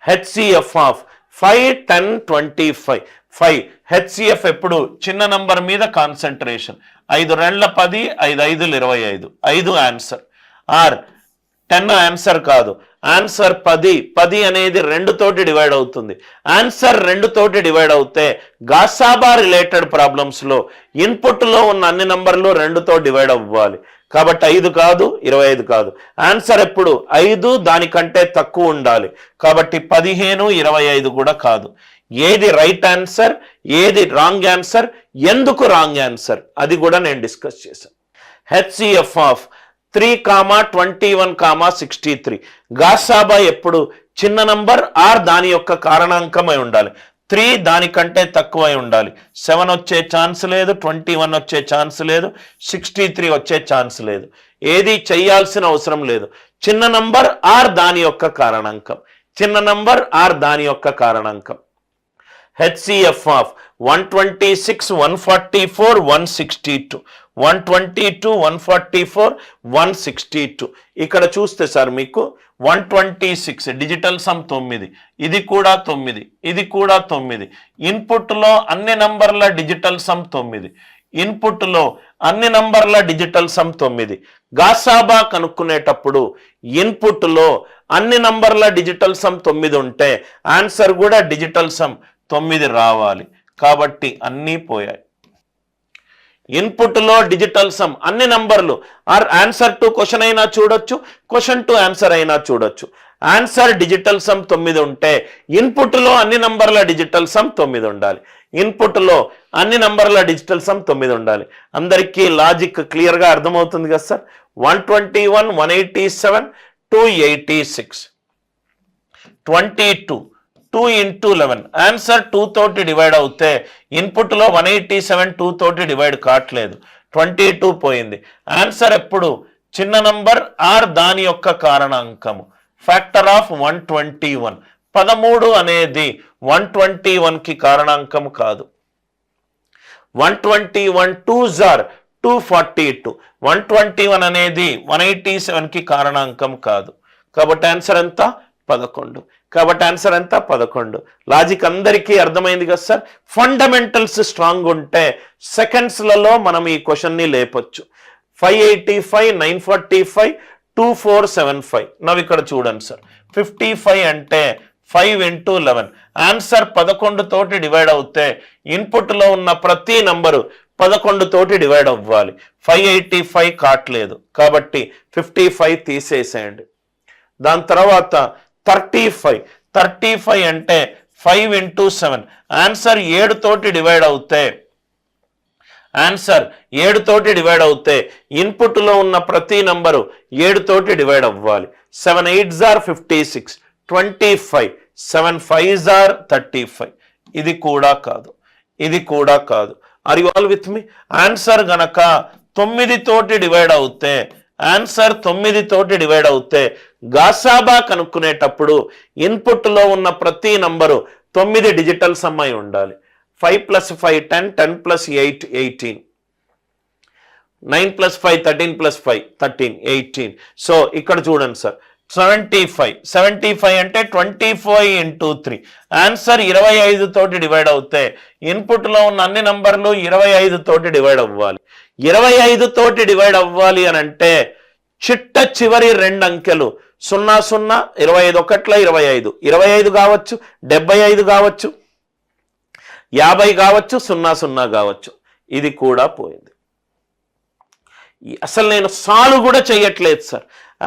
HCF of 5, 10, 25. 5 HCF ఎప్పుడు చిన్న number మీద కాన్సన్ట్రేషన్. 5 2 10, 5 5 25. 5 ఆన్సర్. ఆర్ 10 ఆన్సర్ కాదు, ఆన్సర్ 10. 10 అనేది 2 తోటి డివైడ్ అవుతుంది. ఆన్సర్ 2 తోటి డివైడ్ అవుతే గాసాబా రిలేటెడ్ ప్రాబ్లమ్స్ లో ఇన్పుట్ లో ఉన్న అన్ని నంబర్లు 2తో డివైడ్ అవ్వాలి. కాబట్టి 5 కాదు, 25 కాదు. ఆన్సర్ ఎప్పుడు 5 దానికంటే తక్కువ ఉండాలి. కాబట్టి 15, 25 కూడా కాదు. ఏది రైట్ ఆన్సర్, ఏది రాంగ్ ఆన్సర్, ఎందుకు రాంగ్ ఆన్సర్, అది కూడా నేను డిస్కస్ చేశాను. HCF of 3, 21, 63. గాసాబా ఎప్పుడు చిన్న నంబర్ ఆర్ దాని యొక్క కారణాంకమై ఉండాలి. 3 దానికంటే తక్కువై ఉండాలి. 7 వచ్చే ఛాన్స్ లేదు, 21 వచ్చే ఛాన్స్ లేదు, 63 వచ్చే ఛాన్స్ లేదు. ఏది చెయ్యాల్సిన అవసరం లేదు. చిన్న నంబర్ ఆర్ దాని యొక్క కారణాంకం, చిన్న నంబర్ ఆర్ దాని యొక్క కారణాంకం. HCF of 126, 144, 162. 122, 144, 162. ఇక్కడ చూస్తే సార్ మీకు 126 డిజిటల్ సమ్ 9, ఇది కూడా 9, ఇది కూడా 9. ఇన్పుట్లో అన్ని నంబర్ల డిజిటల్ సమ్ 9, ఇన్పుట్లో అన్ని నంబర్ల డిజిటల్ సమ్ 9. గాసాబా కనుక్కునేటప్పుడు ఇన్పుట్లో అన్ని నంబర్ల డిజిటల్ సమ్ 9 ఉంటే ఆన్సర్ కూడా డిజిటల్ సమ్ 9 రావాలి. కాబట్టి అన్నీ పోయాయి. ఇన్పుట్లో డిజిటల్ సమ్ అన్ని నంబర్లు ఆర్ ఆన్సర్ టు క్వశ్చన్ అయినా చూడొచ్చు, క్వశ్చన్ టు ఆన్సర్ అయినా చూడొచ్చు. ఆన్సర్ డిజిటల్ సమ్ 9 ఉంటే ఇన్పుట్లో అన్ని నంబర్ల డిజిటల్ సమ్ 9 ఉండాలి. ఇన్పుట్లో అన్ని నంబర్ల డిజిటల్ సమ్ 9 ఉండాలి. అందరికీ లాజిక్ క్లియర్గా అర్థమవుతుంది కదా సార్. 121, 187, 286. 22, 2 into 11. ఆన్సర్ 2 తోటి డివైడ్ అవుతే ఇన్పుట్లో 187 2 తోటి డివైడ్ కావట్లేదు. 22 పోయింది. ఆన్సర్ ఎప్పుడు చిన్న నంబర్ ఆర్ దాని యొక్క కారణాంకము. Factor of 121. 13 అనేది 121కి కారణాంకము కాదు. 121 2s are 242. 121 అనేది 187కి కారణాంకం కాదు. కాబట్టి ఆన్సర్ ఎంత? 11. కాబట్టి ఆన్సర్ ఎంత? 11. లాజిక్ అందరికీ అర్థమైంది కదా సార్. ఫండమెంటల్స్ స్ట్రాంగ్ ఉంటే సెకండ్స్లలో మనం ఈ క్వశ్చన్ని లేపొచ్చు. 585, 945, 2475. నవ్వు ఇక్కడ చూడండి సార్. 55 అంటే 5 into 11. ఆన్సర్ 11 తోటి డివైడ్ అవుతే ఇన్పుట్లో ఉన్న ప్రతి నంబరు 11 తోటి డివైడ్ అవ్వాలి. 585 కావట్లేదు కాబట్టి 55 తీసేసేయండి. దాని తర్వాత 35 అంటే 5 into 7. ఆన్సర్ 7 తోటి డివైడ్ అవుతే ఇన్పుట్లో ఉన్న ప్రతి నంబరు 7 తోటి డివైడ్ అవ్వాలి. 7 8s are 56, 25, 7 5s are 35. ఇది కూడా కాదు, ఇది కూడా కాదు. Are you all with me? Answer గనక 9 తోటి డివైడ్ అవుతే, ఆన్సర్ 9 తోటి డివైడ్ అవుతే గాసాబా కనుక్కునేటప్పుడు ఇన్పుట్లో ఉన్న ప్రతి నంబరు 9 డిజిటల్ సమ్ అయి ఉండాలి. 5 + 5 10, 10 + 8 18, 9 + 5 13 + 5 13, 18. సో ఇక్కడ చూడండి సార్. 75 అంటే 25 into 3. ఆన్సర్ 25 తోటి డివైడ్ అవుతే ఇన్పుట్లో ఉన్న అన్ని నంబర్లు 25 తోటి డివైడ్ అవ్వాలి. 25 తోటి డివైడ్ అవ్వాలి అని అంటే చిట్ట చివరి 2 అంకెలు 0 0, 25 1 25, 25 కావచ్చు, 75 కావచ్చు, 50 కావచ్చు, 0 0 కావచ్చు. ఇది కూడా పోయింది. అసలు నేను సాల్వ్ కూడా చేయట్లేదు సార్.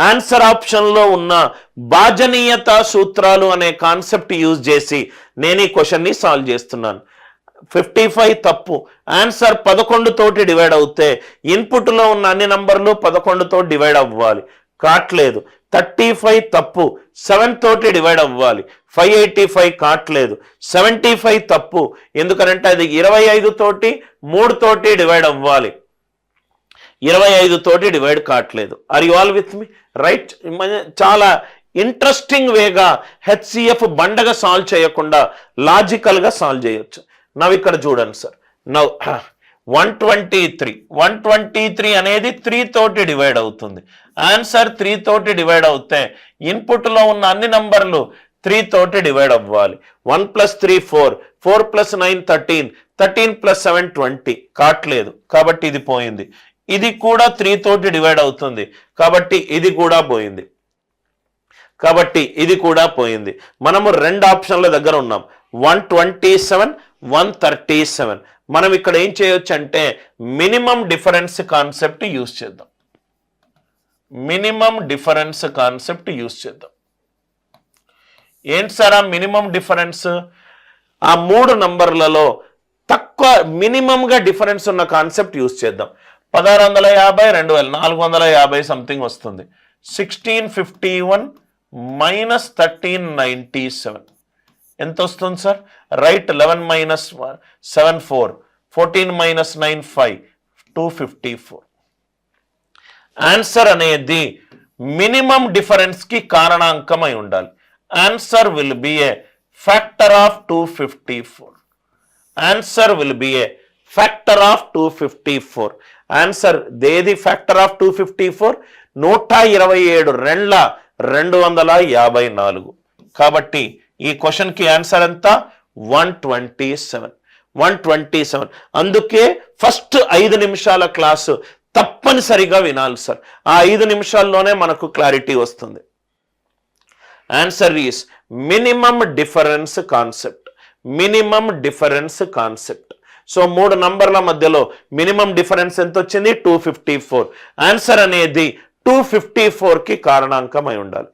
ఆన్సర్ ఆప్షన్లో ఉన్న భాజనీయత సూత్రాలు అనే కాన్సెప్ట్ యూజ్ చేసి నేను ఈ క్వశ్చన్ని సాల్వ్ చేస్తున్నాను. 55 తప్పు. ఆన్సర్ 11 తోటి డివైడ్ అవుతే ఇన్పుట్లో ఉన్న అన్ని నంబర్లు 11 తోటి డివైడ్ అవ్వాలి. కాట్లేదు. 35 తప్పు. 7 తోటి డివైడ్ అవ్వాలి. 585 కాట్లేదు. 75 తప్పు. ఎందుకంటే అది 25 తోటి 3 తోటి డివైడ్ అవ్వాలి. 25 తోటి డివైడ్ కావట్లేదు. Are you all with me? Right. చాలా ఇంట్రెస్టింగ్ వేగా హెచ్సిఎఫ్ బండగా సాల్వ్ చేయకుండా లాజికల్గా సాల్వ్ చేయొచ్చు. నవ్వు ఇక్కడ చూడండి సార్. నవ్ 123 అనేది 3 తోటి డివైడ్ అవుతుంది. ఆన్సర్ 3 తోటి డివైడ్ అవుతే ఇన్పుట్లో ఉన్న అన్ని నంబర్లు 3 తోటి డివైడ్ అవ్వాలి. 1 + 3 4, 4 + 9 13, 13 + 7 20 కాట్లేదు కాబట్టి ఇది పోయింది. ఇది కూడా 3 తోటి డివైడ్ అవుతుంది కాబట్టి ఇది కూడా పోయింది. మనము రెండు ఆప్షన్ల దగ్గర ఉన్నాం, 127, 137. మనం ఇక్కడ ఏం చేయొచ్చు అంటే మినిమం డిఫరెన్స్ కాన్సెప్ట్ యూజ్ చేద్దాం. ఏంటి సార్ ఆ మినిమం డిఫరెన్స్? ఆ 3 నంబర్లలో తక్కువ మినిమంగా డిఫరెన్స్ ఉన్న కాన్సెప్ట్ యూజ్ చేద్దాం. 1650, 2450 సంథింగ్ వస్తుంది. 1651 మైనస్ 1397 ఎంత వస్తుంది సార్? రైట్, 11 - 7 4, 14 - 9 5, 254. ఆన్సర్ అనేది మినిమం డిఫరెన్స్ కి కారణాంకమై ఉండాలి. Answer will be a factor of 254. Answer దేది ఫ్యాక్టర్ ఆఫ్ 254? 127 రెండ్ల 254. కాబట్టి ఈ క్వశ్చన్ కి ఆన్సర్ ఎంత? 127. అందుకే ఫస్ట్ 5 నిమిషాల క్లాసు తప్పనిసరిగా వినాలి సార్. ఆ 5 నిమిషాల్లోనే మనకు క్లారిటీ వస్తుంది. Answer is minimum difference concept. So 3 నంబర్ల మధ్యలో మినిమం డిఫరెన్స్ ఎంత వచ్చింది? 254. ఆన్సర్ అనేది 254కి కారణాంకమై ఉండాలి.